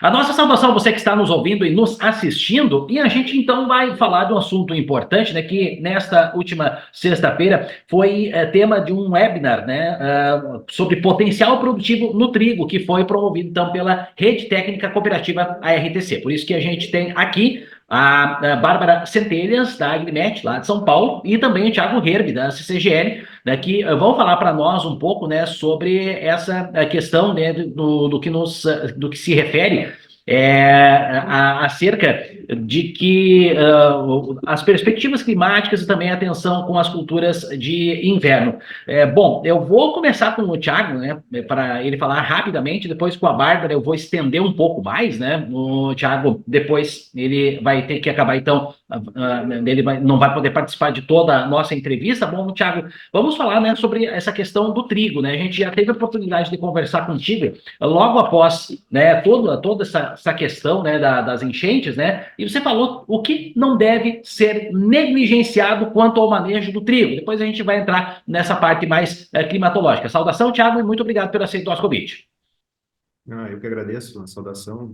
A nossa saudação a você que está nos ouvindo e nos assistindo, e a gente então vai falar de um assunto importante, né, que nesta última sexta-feira foi tema de um webinar, né, sobre potencial produtivo no trigo, que foi promovido então pela Rede Técnica Cooperativa ARTC. Por isso que a gente tem aqui a Bárbara Centelhas, da Agrimet, lá de São Paulo, e também o Thiago Herbe, da CCGL, né, que vão falar para nós um pouco, né, sobre essa questão, né, do que se refere acerca de que as perspectivas climáticas e também a atenção com as culturas de inverno. Bom, eu vou começar com o Thiago, né, para ele falar rapidamente, depois com a Bárbara eu vou estender um pouco mais, né, o Thiago depois ele vai ter que acabar então, não vai poder participar de toda a nossa entrevista. Bom, Thiago, vamos falar, né, sobre essa questão do trigo, né, a gente já teve a oportunidade de conversar contigo logo após, né, toda essa questão, né, das enchentes, né, e você falou o que não deve ser negligenciado quanto ao manejo do trigo. Depois a gente vai entrar nessa parte mais climatológica. Saudação, Thiago, e muito obrigado por aceitar o nosso convite. Eu que agradeço a saudação,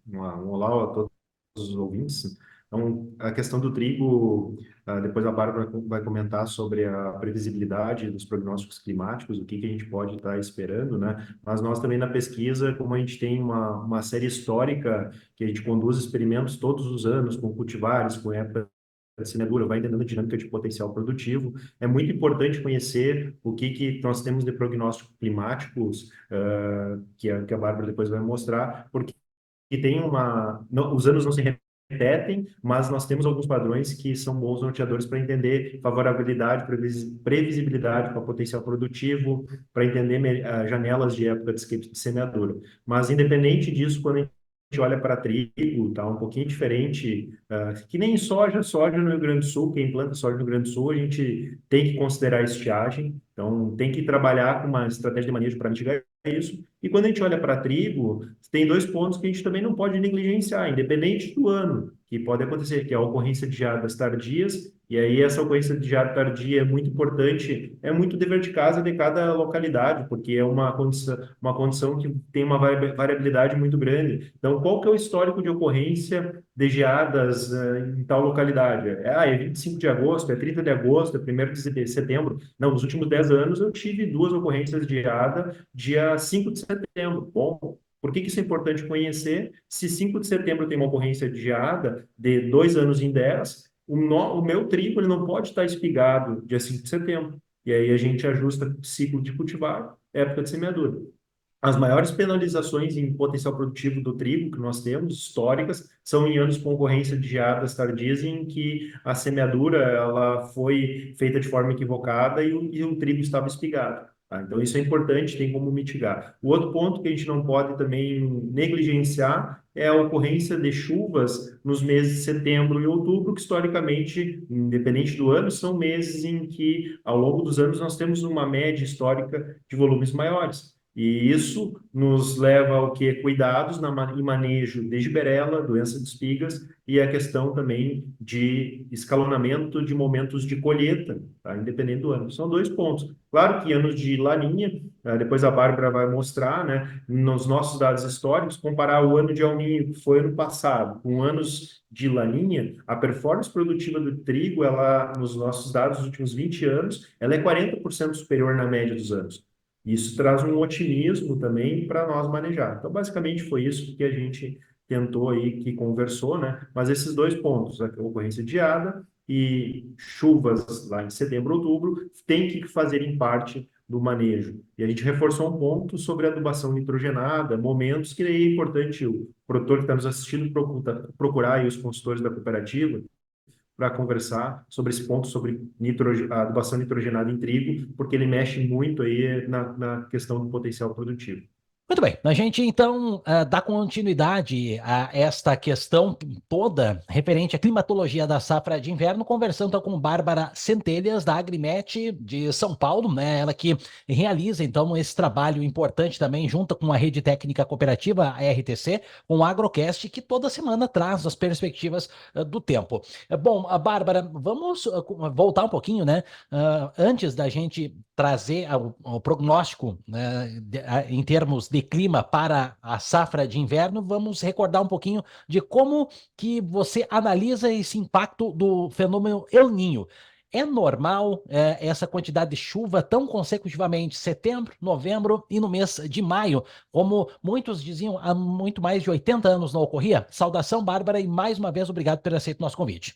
um olá a todos os ouvintes. Então, a questão do trigo, depois a Bárbara vai comentar sobre a previsibilidade dos prognósticos climáticos, o que a gente pode estar esperando, né? Mas nós também na pesquisa, como a gente tem uma série histórica que a gente conduz experimentos todos os anos com cultivares, com época de semeadura, vai entendendo a dinâmica de potencial produtivo. É muito importante conhecer o que nós temos de prognósticos climáticos, que a Bárbara depois vai mostrar, porque tem os anos não se repetem, mas nós temos alguns padrões que são bons norteadores para entender favorabilidade, previsibilidade para potencial produtivo, para entender janelas de época de semeadura. Mas, independente disso, quando a gente olha para trigo, tá um pouquinho diferente, que nem soja no Rio Grande do Sul, quem planta soja no Rio Grande do Sul, a gente tem que considerar estiagem, então tem que trabalhar com uma estratégia de manejo para mitigar isso. E quando a gente olha para trigo, tem dois pontos que a gente também não pode negligenciar, independente do ano, que pode acontecer, que é a ocorrência de geadas tardias, e aí essa ocorrência de geada tardia é muito importante, é muito dever de casa de cada localidade, porque é uma condição que tem uma variabilidade muito grande. Então, qual que é o histórico de ocorrência de geadas em tal localidade? É 25 de agosto, é 30 de agosto, é 1º de setembro. Não, nos últimos 10 anos eu tive duas ocorrências de geada dia 5 de setembro. Bom, por que isso é importante conhecer? Se 5 de setembro tem uma ocorrência de geada de 2 anos em 10, o meu trigo ele não pode estar espigado dia 5 de setembro. E aí a gente ajusta ciclo de cultivar, época de semeadura. As maiores penalizações em potencial produtivo do trigo que nós temos, históricas, são em anos com ocorrência de geadas tardias em que a semeadura ela foi feita de forma equivocada e o trigo estava espigado. Tá? Então, isso é importante, tem como mitigar. O outro ponto que a gente não pode também negligenciar é a ocorrência de chuvas nos meses de setembro e outubro, que historicamente, independente do ano, são meses em que, ao longo dos anos, nós temos uma média histórica de volumes maiores. E isso nos leva ao que? Cuidados em manejo de gibberella, doença de espigas, e a questão também de escalonamento de momentos de colheita, tá? Independente do ano. São dois pontos. Claro que anos de laninha, depois a Bárbara vai mostrar, né, nos nossos dados históricos, comparar o ano de El Niño, que foi ano passado, com anos de laninha, a performance produtiva do trigo, ela, nos nossos dados dos últimos 20 anos, ela é 40% superior na média dos anos. Isso traz um otimismo também para nós manejar. Então, basicamente, foi isso que a gente tentou aí, que conversou, né? Mas esses dois pontos, a ocorrência de geada e chuvas lá em setembro, outubro, tem que fazerem parte do manejo. E a gente reforçou um ponto sobre a adubação nitrogenada, momentos que é importante o produtor que está nos assistindo procurar aí os consultores da cooperativa para conversar sobre esse ponto, sobre a adubação nitrogenada em trigo, porque ele mexe muito aí na questão do potencial produtivo. Muito bem, a gente então dá continuidade a esta questão toda referente à climatologia da safra de inverno, conversando então com Bárbara Centelhas, da Agrimet de São Paulo, né? Ela que realiza então esse trabalho importante também junto com a Rede Técnica Cooperativa, a RTC, com o Agrocast, que toda semana traz as perspectivas do tempo. Bom, a Bárbara, vamos voltar um pouquinho, né? Antes da gente trazer o prognóstico, né, em termos de de clima para a safra de inverno, vamos recordar um pouquinho de como que você analisa esse impacto do fenômeno El Niño. É normal essa quantidade de chuva tão consecutivamente, setembro, novembro e no mês de maio, como muitos diziam há muito mais de 80 anos não ocorria? Saudação, Bárbara, e mais uma vez obrigado por ter aceito o nosso convite.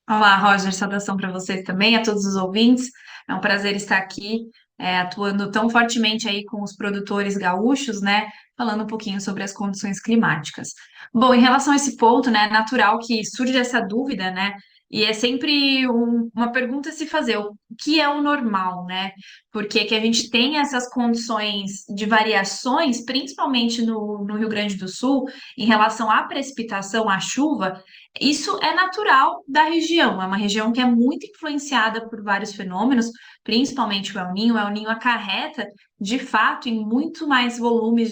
Olá, Roger, saudação para vocês também, a todos os ouvintes. É um prazer estar aqui, atuando tão fortemente aí com os produtores gaúchos, né, falando um pouquinho sobre as condições climáticas. Bom, em relação a esse ponto, né, é natural que surge essa dúvida, né, e é sempre uma pergunta a se fazer, o que é o normal, né? Porque que a gente tem essas condições de variações, principalmente no Rio Grande do Sul, em relação à precipitação, à chuva, isso é natural da região, é uma região que é muito influenciada por vários fenômenos, principalmente o El Niño. O El Niño acarreta, de fato, em muito mais volumes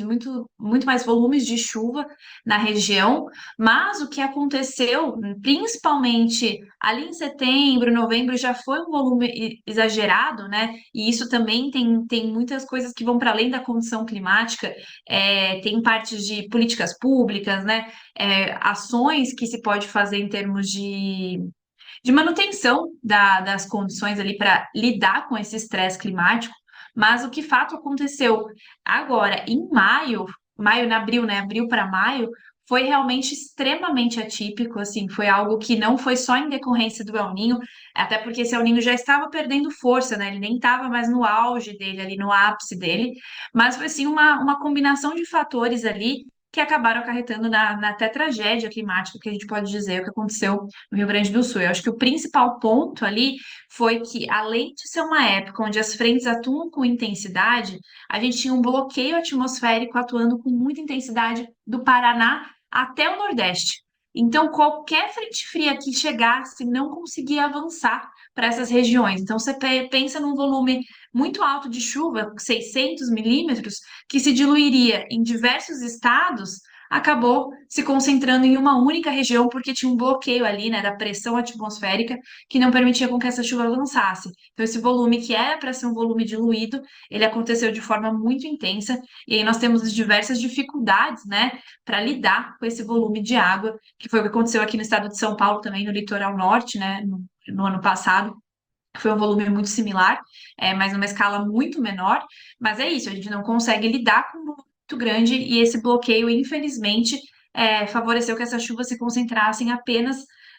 de chuva na região, mas o que aconteceu, principalmente ali em setembro, novembro, já foi um volume exagerado, né? E isso também tem muitas coisas que vão para além da condição climática, tem partes de políticas públicas, né? Ações que se pode fazer em termos de manutenção das condições ali para lidar com esse estresse climático, mas o que fato aconteceu agora em maio, abril, né? Abril para maio, foi realmente extremamente atípico, assim, foi algo que não foi só em decorrência do El Niño, até porque esse El Niño já estava perdendo força, né? Ele nem estava mais no auge dele, ali no ápice dele, mas foi assim uma combinação de fatores ali que acabaram acarretando na até tragédia climática que a gente pode dizer o que aconteceu no Rio Grande do Sul. Eu acho que o principal ponto ali foi que, além de ser uma época onde as frentes atuam com intensidade, a gente tinha um bloqueio atmosférico atuando com muita intensidade do Paraná até o Nordeste. Então, qualquer frente fria que chegasse não conseguia avançar para essas regiões. Então, você pensa num volume muito alto de chuva, 600 milímetros, que se diluiria em diversos estados, acabou se concentrando em uma única região, porque tinha um bloqueio ali, né, da pressão atmosférica, que não permitia com que essa chuva avançasse. Então, esse volume que era para ser um volume diluído, ele aconteceu de forma muito intensa, e aí nós temos diversas dificuldades, né, para lidar com esse volume de água, que foi o que aconteceu aqui no estado de São Paulo, também no litoral norte, né, no ano passado. Foi um volume muito similar, mas numa escala muito menor. Mas é isso, a gente não consegue lidar com um volume muito grande e esse bloqueio, infelizmente, favoreceu que essas chuvas se concentrassem apenas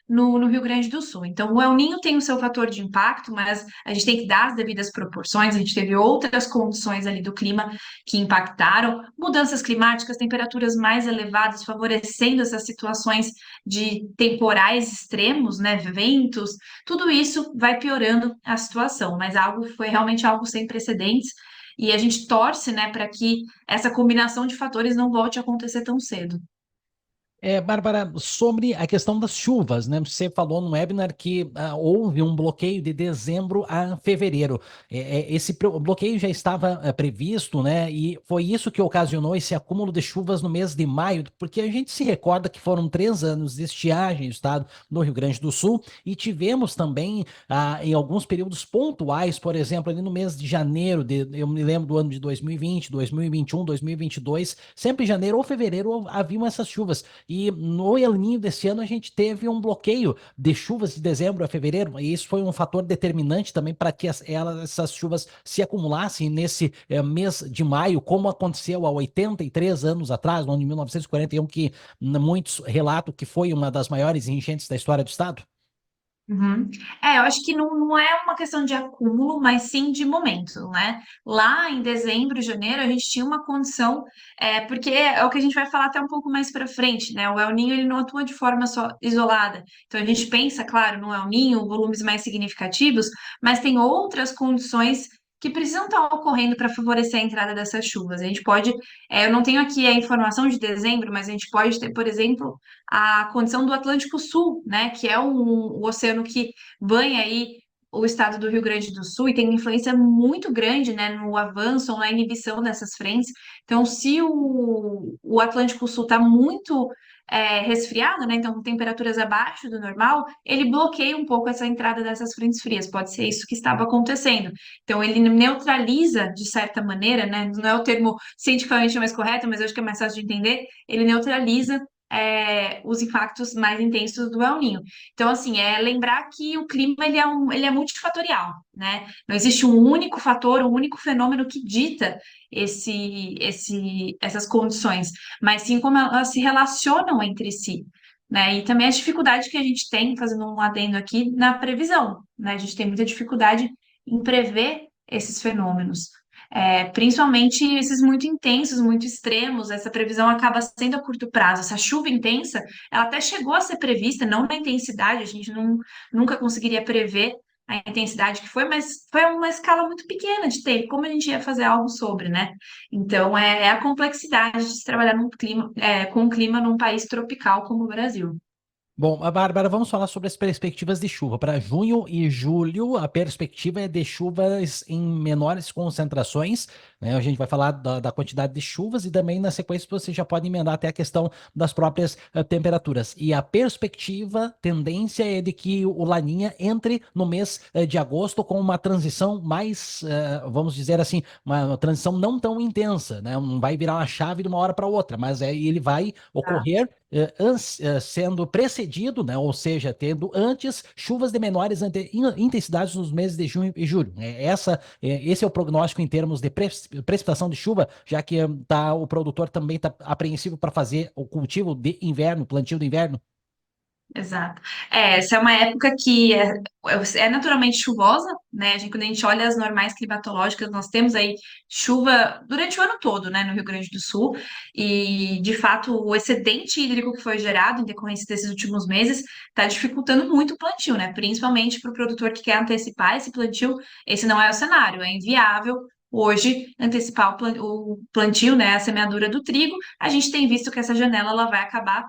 no Rio Grande do Sul. Então, o El Niño tem o seu fator de impacto, mas a gente tem que dar as devidas proporções. A gente teve outras condições ali do clima que impactaram, mudanças climáticas, temperaturas mais elevadas, favorecendo essas situações de temporais extremos, né, ventos, tudo isso vai piorando a situação, mas foi realmente algo sem precedentes e a gente torce, né, para que essa combinação de fatores não volte a acontecer tão cedo. Bárbara, sobre a questão das chuvas, né? Você falou no webinar que houve um bloqueio de dezembro a fevereiro. Esse bloqueio já estava previsto, né? E foi isso que ocasionou esse acúmulo de chuvas no mês de maio, porque a gente se recorda que foram 3 anos de estiagem no estado do Rio Grande do Sul e tivemos também em alguns períodos pontuais, por exemplo, ali no mês de janeiro, eu me lembro do ano de 2020, 2021, 2022, sempre em janeiro ou fevereiro haviam essas chuvas. E no El Niño desse ano a gente teve um bloqueio de chuvas de dezembro a fevereiro, e isso foi um fator determinante também para que essas chuvas se acumulassem nesse mês de maio, como aconteceu há 83 anos atrás, no ano de 1941, que muitos relatam que foi uma das maiores enchentes da história do estado. Uhum. Eu acho que não é uma questão de acúmulo, mas sim de momento, né? Lá em dezembro, janeiro, a gente tinha uma condição, porque é o que a gente vai falar até um pouco mais para frente, né? O El Niño, ele não atua de forma só isolada. Então, a gente pensa, claro, no El Niño, volumes mais significativos, mas tem outras condições que precisam estar ocorrendo para favorecer a entrada dessas chuvas. A gente pode, eu não tenho aqui a informação de dezembro, mas a gente pode ter, por exemplo, a condição do Atlântico Sul, né, que é o oceano que banha aí o estado do Rio Grande do Sul e tem uma influência muito grande, né, no avanço ou na inibição dessas frentes. Então, se o Atlântico Sul está muito resfriado, né, então com temperaturas abaixo do normal, ele bloqueia um pouco essa entrada dessas frentes frias. Pode ser isso que estava acontecendo. Então, ele neutraliza, de certa maneira, né, não é o termo cientificamente mais correto, mas eu acho que é mais fácil de entender, ele neutraliza os impactos mais intensos do El Niño. Então, assim, lembrar que o clima ele é multifatorial, né? Não existe um único fator, um único fenômeno que dita essas condições, mas sim como elas se relacionam entre si, né? E também a dificuldade que a gente tem, fazendo um adendo aqui, na previsão, né? A gente tem muita dificuldade em prever esses fenômenos. Principalmente esses muito intensos, muito extremos, essa previsão acaba sendo a curto prazo. Essa chuva intensa, ela até chegou a ser prevista, não na intensidade, a gente nunca conseguiria prever a intensidade que foi, mas foi uma escala muito pequena de tempo, como a gente ia fazer algo sobre, né? Então, é a complexidade de se trabalhar com o clima num país tropical como o Brasil. Bom, a Bárbara, vamos falar sobre as perspectivas de chuva. Para junho e julho, a perspectiva é de chuvas em menores concentrações, né? A gente vai falar da quantidade de chuvas e também na sequência você já pode emendar até a questão das próprias temperaturas. E a perspectiva, tendência é de que o Laninha entre no mês de agosto com uma transição mais, vamos dizer assim, uma transição não tão intensa, né? Não vai virar uma chave de uma hora para outra, mas ele vai ocorrer sendo precedido, né, ou seja, tendo antes chuvas de menores intensidades nos meses de junho e julho. Esse é o prognóstico em termos de precipitação de chuva, já que o produtor também está apreensivo para fazer o cultivo de inverno, plantio de inverno. Exato. Essa é uma época que é naturalmente chuvosa, né? Quando a gente olha as normais climatológicas, nós temos aí chuva durante o ano todo, né, no Rio Grande do Sul, e de fato o excedente hídrico que foi gerado em decorrência desses últimos meses está dificultando muito o plantio, né? Principalmente para o produtor que quer antecipar esse plantio, esse não é o cenário, é inviável. Hoje, antecipar o plantio, né, a semeadura do trigo, a gente tem visto que essa janela ela vai acabar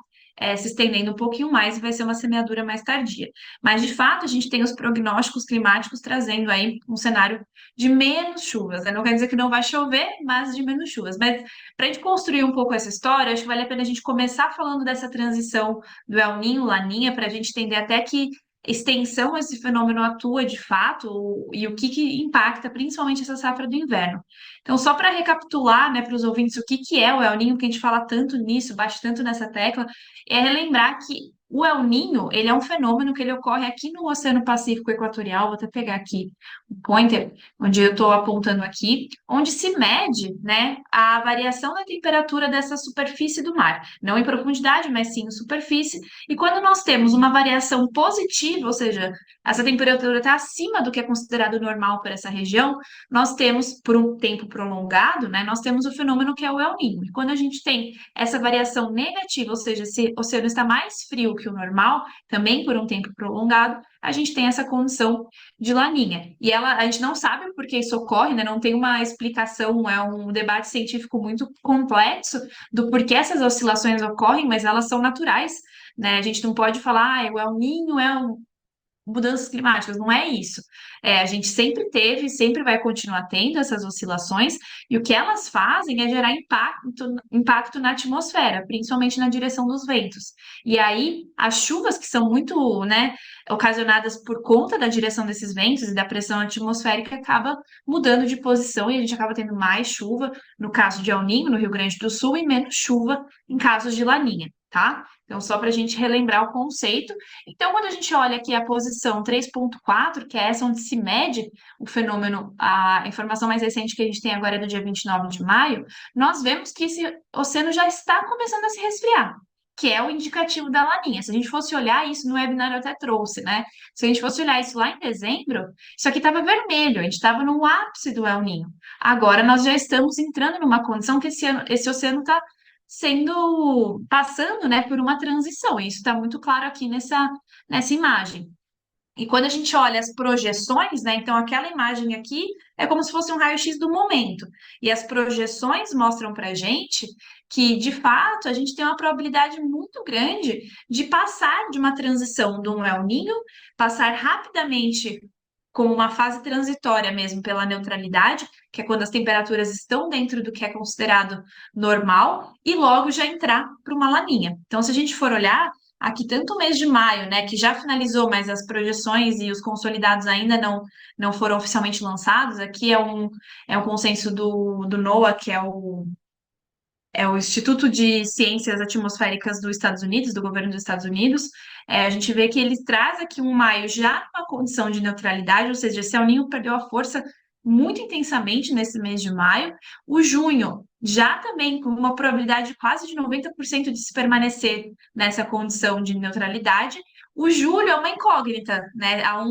se estendendo um pouquinho mais e vai ser uma semeadura mais tardia. Mas, de fato, a gente tem os prognósticos climáticos trazendo aí um cenário de menos chuvas, né? Não quer dizer que não vai chover, mas de menos chuvas. Mas, para a gente construir um pouco essa história, acho que vale a pena a gente começar falando dessa transição do El Niño, Laninha, para a gente entender até que extensão esse fenômeno atua de fato e o que impacta principalmente essa safra do inverno. Então, só para recapitular, né, para os ouvintes, o que é o El Niño, que a gente fala tanto nisso, bate tanto nessa tecla, é relembrar que o El Niño, ele é um fenômeno que ele ocorre aqui no Oceano Pacífico Equatorial, vou até pegar aqui o pointer, onde eu estou apontando aqui, onde se mede, né, a variação da temperatura dessa superfície do mar, não em profundidade, mas sim em superfície, e quando nós temos uma variação positiva, ou seja, essa temperatura está acima do que é considerado normal para essa região, nós temos, por um tempo prolongado, né, nós temos o fenômeno que é o El Niño. E quando a gente tem essa variação negativa, ou seja, se o oceano está mais frio que o normal, também por um tempo prolongado, a gente tem essa condição de laninha. E a gente não sabe por que isso ocorre, né? Não tem uma explicação, é um debate científico muito complexo do porquê essas oscilações ocorrem, mas elas são naturais, né? A gente não pode falar, o El Niño é mudanças climáticas, não é isso. A gente sempre teve, sempre vai continuar tendo essas oscilações, e o que elas fazem é gerar impacto na atmosfera, principalmente na direção dos ventos. E aí, as chuvas que são muito, né, ocasionadas por conta da direção desses ventos e da pressão atmosférica, acaba mudando de posição e a gente acaba tendo mais chuva, no caso de El Niño, no Rio Grande do Sul, e menos chuva em casos de Laninha, tá? Então, só para a gente relembrar o conceito. Então, quando a gente olha aqui a posição 3.4, que é essa onde se mede o fenômeno, a informação mais recente que a gente tem agora é do dia 29 de maio, nós vemos que esse oceano já está começando a se resfriar, que é o indicativo da laninha. Se a gente fosse olhar isso no webinar, eu até trouxe, né? Se a gente fosse olhar isso lá em dezembro, isso aqui estava vermelho, a gente estava no ápice do El Niño. Agora nós já estamos entrando numa condição que esse oceano está passando, né, por uma transição, e isso está muito claro aqui nessa imagem. E quando a gente olha as projeções, né, então aquela imagem aqui é como se fosse um raio-x do momento, e as projeções mostram para a gente que, de fato, a gente tem uma probabilidade muito grande de passar de uma transição de um El Niño, passar rapidamente como uma fase transitória mesmo pela neutralidade, que é quando as temperaturas estão dentro do que é considerado normal, e logo já entrar para uma laninha. Então, se a gente for olhar, aqui tanto o mês de maio, né, que já finalizou, mas as projeções e os consolidados ainda não foram oficialmente lançados, aqui é um consenso do NOAA, que é o Instituto de Ciências Atmosféricas dos Estados Unidos, do governo dos Estados Unidos. A gente vê que ele traz aqui um maio já numa condição de neutralidade, ou seja, esse El Niño perdeu a força muito intensamente nesse mês de maio. O junho já também com uma probabilidade quase de 90% de se permanecer nessa condição de neutralidade. O julho é uma incógnita, né? Há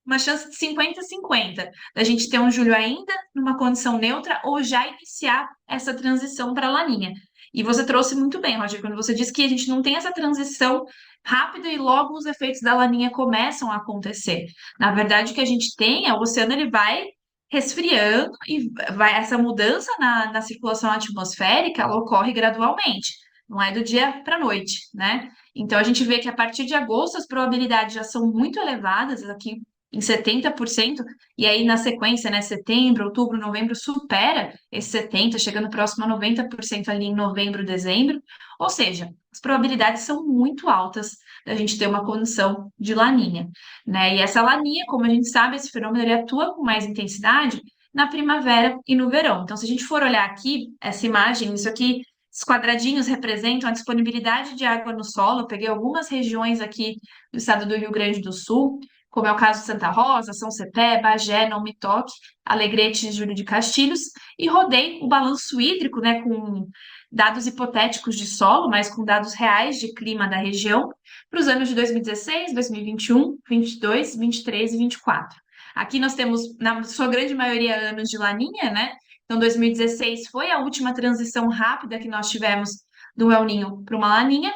uma chance de 50-50 da gente ter um julho ainda numa condição neutra ou já iniciar essa transição para a laninha. E você trouxe muito bem, Roger, quando você disse que a gente não tem essa transição rápida e logo os efeitos da laninha começam a acontecer. Na verdade, o que a gente tem é o oceano, ele vai resfriando e essa mudança na circulação atmosférica, ela ocorre gradualmente, não é do dia para a noite, né? Então a gente vê que a partir de agosto as probabilidades já são muito elevadas, aqui em 70%, e aí na sequência, né, setembro, outubro, novembro, supera esse 70%, chegando próximo a 90% ali em novembro, dezembro, ou seja, as probabilidades são muito altas da gente ter uma condição de laninha, né? E essa laninha, como a gente sabe, esse fenômeno ele atua com mais intensidade na primavera e no verão. Então, se a gente for olhar aqui, essa imagem, isso aqui, esses quadradinhos representam a disponibilidade de água no solo. Eu peguei algumas regiões aqui do estado do Rio Grande do Sul, como é o caso de Santa Rosa, São Cepé, Bagé, Não Me Toque, Alegrete e Júlio de Castilhos, e rodei o balanço hídrico, né, com dados hipotéticos de solo, mas com dados reais de clima da região, para os anos de 2016, 2021, 22, 23 e 24. Aqui nós temos, na sua grande maioria, anos de laninha, né? Então, 2016 foi a última transição rápida que nós tivemos do El Niño para uma laninha,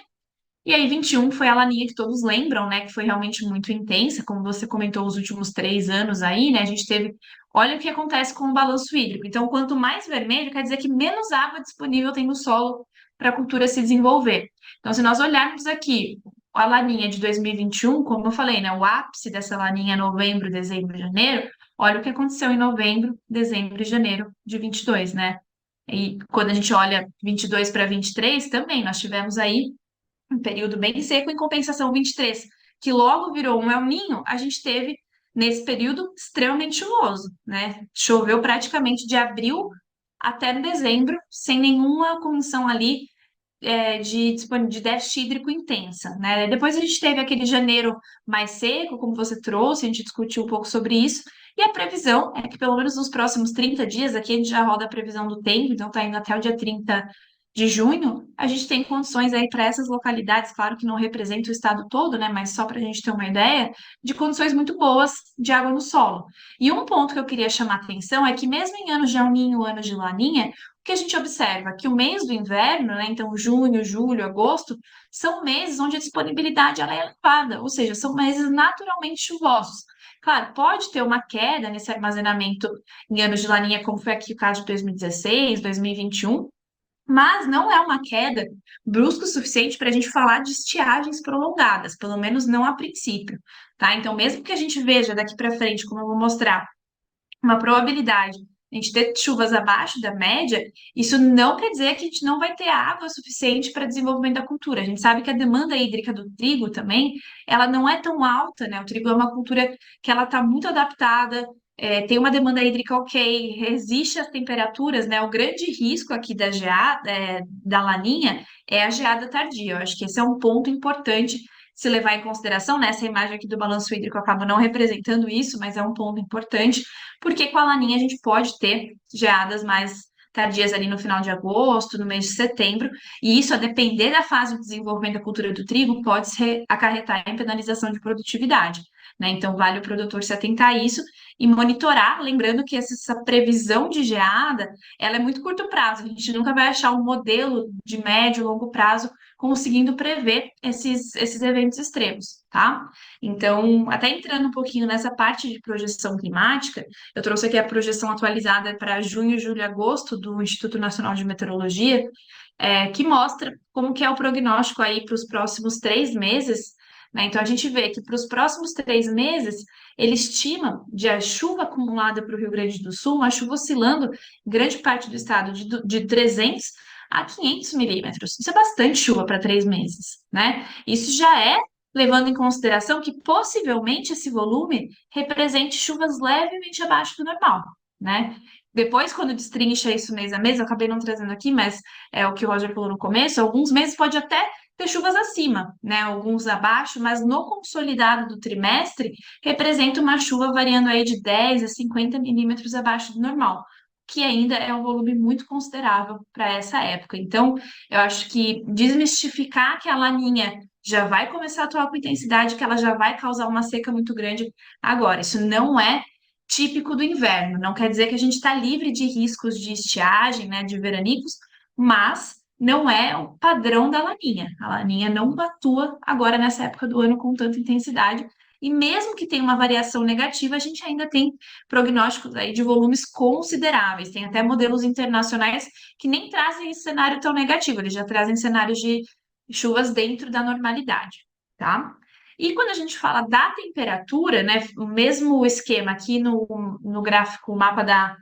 e aí, 21 foi a laninha que todos lembram, né? Que foi realmente muito intensa, como você comentou, os últimos 3 anos aí, né? A gente teve. Olha o que acontece com o balanço hídrico. Então, quanto mais vermelho, quer dizer que menos água disponível tem no solo para a cultura se desenvolver. Então, se nós olharmos aqui a laninha de 2021, como eu falei, né? O ápice dessa laninha é novembro, dezembro, janeiro. Olha o que aconteceu em novembro, dezembro e janeiro de 22, né? E quando a gente olha 22 para 23, também nós tivemos aí um período bem seco, em compensação 23, que logo virou um El Niño, a gente teve nesse período extremamente chuvoso, né? Choveu praticamente de abril até dezembro, sem nenhuma condição ali de déficit hídrico intensa, né? Depois a gente teve aquele janeiro mais seco, como você trouxe, a gente discutiu um pouco sobre isso, e a previsão é que pelo menos nos próximos 30 dias, aqui a gente já roda a previsão do tempo, então está indo até o dia 30 de junho, a gente tem condições aí para essas localidades, claro que não representa o estado todo, né, mas só para a gente ter uma ideia, de condições muito boas de água no solo. E um ponto que eu queria chamar a atenção é que mesmo em anos de El Niño, anos de Laninha, o que a gente observa? Que o mês do inverno, né, então junho, julho, agosto, são meses onde a disponibilidade ela é elevada, ou seja, são meses naturalmente chuvosos. Claro, pode ter uma queda nesse armazenamento em anos de Laninha, como foi aqui o caso de 2016, 2021, mas não é uma queda brusca o suficiente para a gente falar de estiagens prolongadas, pelo menos não a princípio, tá? Então, mesmo que a gente veja daqui para frente, como eu vou mostrar, uma probabilidade de a gente ter chuvas abaixo da média, isso não quer dizer que a gente não vai ter água suficiente para desenvolvimento da cultura. A gente sabe que a demanda hídrica do trigo também, ela não é tão alta, né? O trigo é uma cultura que ela está muito adaptada, tem uma demanda hídrica ok, resiste às temperaturas, né? O grande risco aqui da geada, da laninha, é a geada tardia. Eu acho que esse é um ponto importante se levar em consideração, né? Essa imagem aqui do balanço hídrico acaba não representando isso, mas é um ponto importante, porque com a laninha a gente pode ter geadas mais tardias ali no final de agosto, no mês de setembro, e isso, a depender da fase de desenvolvimento da cultura do trigo, pode se acarretar em penalização de produtividade, né? Então, vale o produtor se atentar a isso e monitorar, lembrando que essa previsão de geada, ela é muito curto prazo, a gente nunca vai achar um modelo de médio e longo prazo conseguindo prever esses eventos extremos, tá? Então, até entrando um pouquinho nessa parte de projeção climática, eu trouxe aqui a projeção atualizada para junho, julho e agosto do Instituto Nacional de Meteorologia, que mostra como que é o prognóstico aí para os próximos 3 meses né? Então, a gente vê que para os próximos 3 meses, ele estima de a chuva acumulada para o Rio Grande do Sul, uma chuva oscilando em grande parte do estado de 300 a 500 milímetros. Isso é bastante chuva para 3 meses, né? Isso já é levando em consideração que possivelmente esse volume represente chuvas levemente abaixo do normal, né? Depois, quando destrincha isso mês a mês, eu acabei não trazendo aqui, mas é o que o Roger falou no começo, alguns meses pode até ter chuvas acima, né? Alguns abaixo, mas no consolidado do trimestre representa uma chuva variando aí de 10 a 50 milímetros abaixo do normal, que ainda é um volume muito considerável para essa época. Então, eu acho que desmistificar que a laninha já vai começar a atuar com intensidade, que ela já vai causar uma seca muito grande agora. Isso não é típico do inverno, não quer dizer que a gente está livre de riscos de estiagem, né, de veranicos, mas não é o padrão da laninha. A laninha não atua agora nessa época do ano com tanta intensidade. E mesmo que tenha uma variação negativa, a gente ainda tem prognósticos aí de volumes consideráveis. Tem até modelos internacionais que nem trazem esse cenário tão negativo, eles já trazem cenários de chuvas dentro da normalidade, tá? E quando a gente fala da temperatura, né, o mesmo esquema aqui no gráfico, o mapa da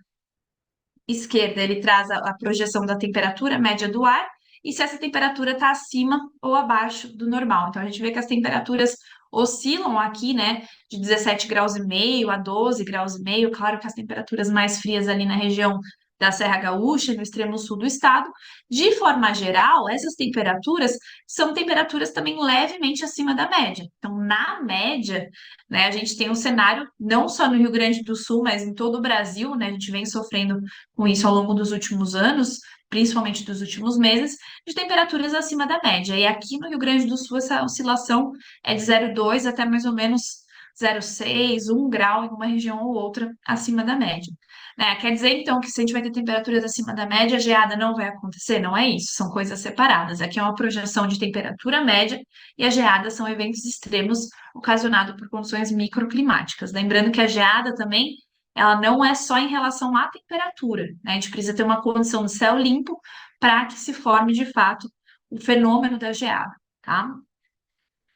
esquerda, ele traz a projeção da temperatura média do ar e se essa temperatura está acima ou abaixo do normal. Então, a gente vê que as temperaturas oscilam aqui, né, de 17 graus e meio a 12 graus e meio. Claro que as temperaturas mais frias ali na região da Serra Gaúcha, no extremo sul do estado. De forma geral, essas temperaturas são temperaturas também levemente acima da média. Então, na média, né, a gente tem um cenário, não só no Rio Grande do Sul, mas em todo o Brasil, né, a gente vem sofrendo com isso ao longo dos últimos anos, principalmente dos últimos meses, de temperaturas acima da média. E aqui no Rio Grande do Sul, essa oscilação é de 0,2 até mais ou menos 0,6, 1 grau em uma região ou outra acima da média. Né? Quer dizer, então, que se a gente vai ter temperaturas acima da média, a geada não vai acontecer? Não é isso, são coisas separadas. Aqui é uma projeção de temperatura média e as geadas são eventos extremos ocasionados por condições microclimáticas. Lembrando que a geada também ela não é só em relação à temperatura, né? A gente precisa ter uma condição de céu limpo para que se forme de fato o fenômeno da geada, tá?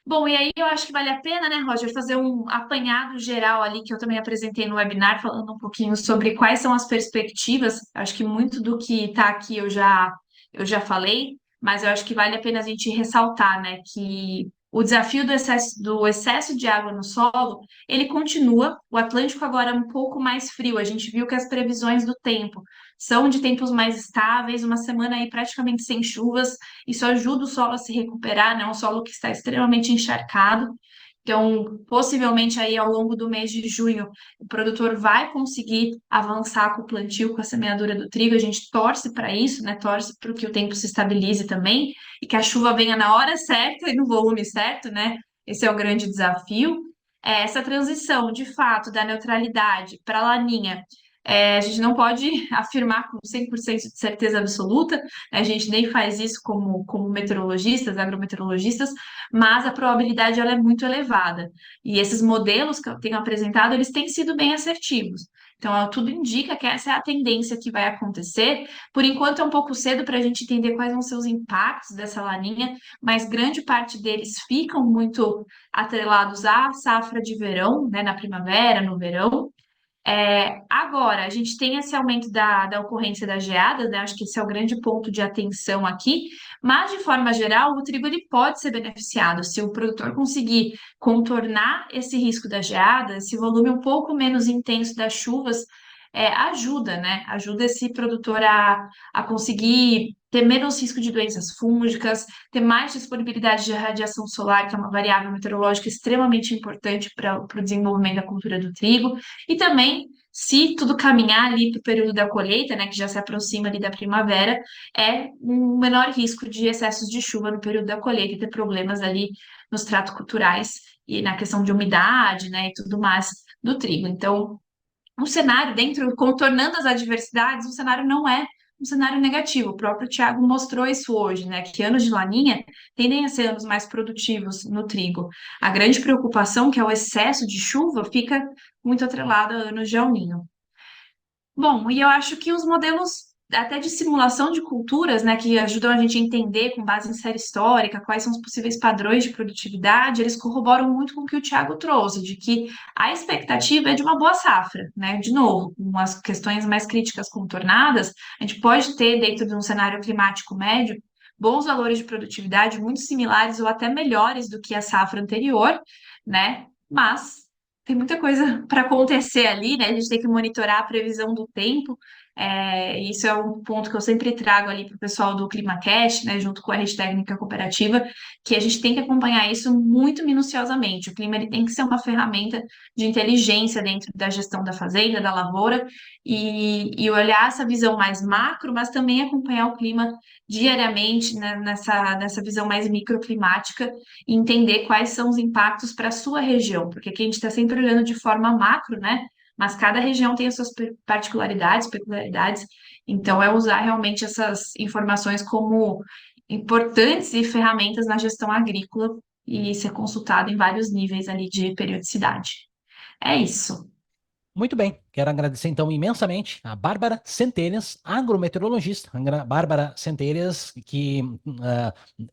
Bom, e aí eu acho que vale a pena, né, Roger, fazer um apanhado geral ali que eu também apresentei no webinar, falando um pouquinho sobre quais são as perspectivas. Acho que muito do que está aqui eu já falei, mas eu acho que vale a pena a gente ressaltar, né, que o desafio do excesso de água no solo, ele continua. O Atlântico agora é um pouco mais frio. A gente viu que as previsões do tempo são de tempos mais estáveis, uma semana aí praticamente sem chuvas. Isso ajuda o solo a se recuperar, né? Um solo que está extremamente encharcado. Então, possivelmente aí ao longo do mês de junho, o produtor vai conseguir avançar com o plantio, com a semeadura do trigo. A gente torce para isso, né? Torce para que o tempo se estabilize também e que a chuva venha na hora certa e no volume certo, né? Esse é o grande desafio. Essa transição, de fato, da neutralidade para a laninha, a gente não pode afirmar com 100% de certeza absoluta, né? A gente nem faz isso como meteorologistas, agrometeorologistas, mas a probabilidade ela é muito elevada. E esses modelos que eu tenho apresentado, eles têm sido bem assertivos. Então, tudo indica que essa é a tendência que vai acontecer. Por enquanto, é um pouco cedo para a gente entender quais vão ser os impactos dessa laninha, mas grande parte deles ficam muito atrelados à safra de verão, né, na primavera, no verão. Agora, a gente tem esse aumento da ocorrência das geadas, né? Acho que esse é o grande ponto de atenção aqui, mas de forma geral, o trigo ele pode ser beneficiado se o produtor conseguir contornar esse risco da geada, esse volume um pouco menos intenso das chuvas, ajuda, né? Ajuda esse produtor a conseguir ter menos risco de doenças fúngicas, ter mais disponibilidade de radiação solar, que é uma variável meteorológica extremamente importante para o desenvolvimento da cultura do trigo. E também, se tudo caminhar ali para o período da colheita, né, que já se aproxima ali da primavera, é um menor risco de excessos de chuva no período da colheita e ter problemas ali nos tratos culturais e na questão de umidade, né, e tudo mais do trigo. Então, um cenário contornando as adversidades, um cenário não é um cenário negativo. O próprio Tiago mostrou isso hoje, né? Que anos de laninha tendem a ser anos mais produtivos no trigo. A grande preocupação, que é o excesso de chuva, fica muito atrelada a anos de El Niño. Bom, e eu acho que os modelos até de simulação de culturas, né, que ajudam a gente a entender com base em série histórica quais são os possíveis padrões de produtividade, eles corroboram muito com o que o Thiago trouxe, de que a expectativa é de uma boa safra, né? De novo, com as questões mais críticas contornadas, a gente pode ter, dentro de um cenário climático médio, bons valores de produtividade muito similares ou até melhores do que a safra anterior, né? Mas tem muita coisa para acontecer ali, né? A gente tem que monitorar a previsão do tempo. Isso é um ponto que eu sempre trago ali para o pessoal do ClimaCast, né, junto com a Rede Técnica Cooperativa, que a gente tem que acompanhar isso muito minuciosamente. O clima ele tem que ser uma ferramenta de inteligência dentro da gestão da fazenda, da lavoura, e olhar essa visão mais macro, mas também acompanhar o clima diariamente, né, nessa visão mais microclimática e entender quais são os impactos para a sua região, porque aqui a gente está sempre olhando de forma macro, né? Mas cada região tem as suas particularidades, peculiaridades, então é usar realmente essas informações como importantes e ferramentas na gestão agrícola e ser consultado em vários níveis ali de periodicidade. É isso. Muito bem, quero agradecer então imensamente a Bárbara Centelhas, agrometeorologista. Bárbara Centelhas, que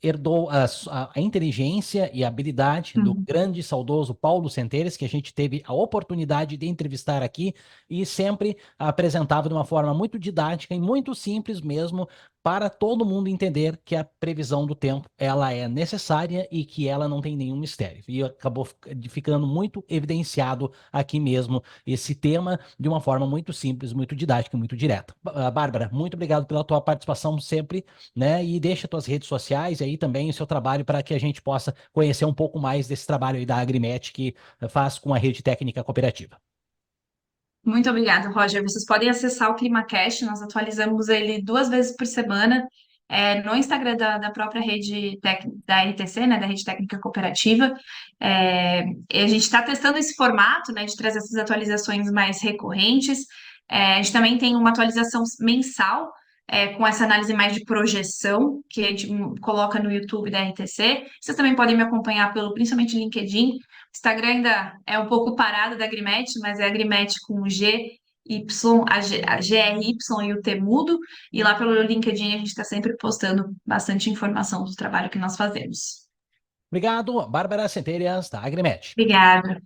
herdou a inteligência e a habilidade do Uhum. grande e saudoso Paulo Centelhas, que a gente teve a oportunidade de entrevistar aqui e sempre apresentava de uma forma muito didática e muito simples mesmo, para todo mundo entender que a previsão do tempo ela é necessária e que ela não tem nenhum mistério. E acabou ficando muito evidenciado aqui mesmo esse tema de uma forma muito simples, muito didática e muito direta. Bárbara, muito obrigado pela tua participação sempre, né? E deixa tuas redes sociais e aí também o seu trabalho para que a gente possa conhecer um pouco mais desse trabalho aí da Agrimet que faz com a Rede Técnica Cooperativa. Muito obrigada, Roger. Vocês podem acessar o ClimaCast, nós atualizamos ele 2 vezes por semana, no Instagram da própria da RTC, né, da Rede Técnica Cooperativa. E a gente está testando esse formato, né, de trazer essas atualizações mais recorrentes. A gente também tem uma atualização mensal, com essa análise mais de projeção, que a gente coloca no YouTube da RTC. Vocês também podem me acompanhar principalmente LinkedIn. Instagram ainda é um pouco parado da Agrimet, mas é Agrimet com o G, Y, a GRY e o T mudo. E lá pelo LinkedIn a gente está sempre postando bastante informação do trabalho que nós fazemos. Obrigado, Bárbara Centelhas, da Agrimet. Obrigada.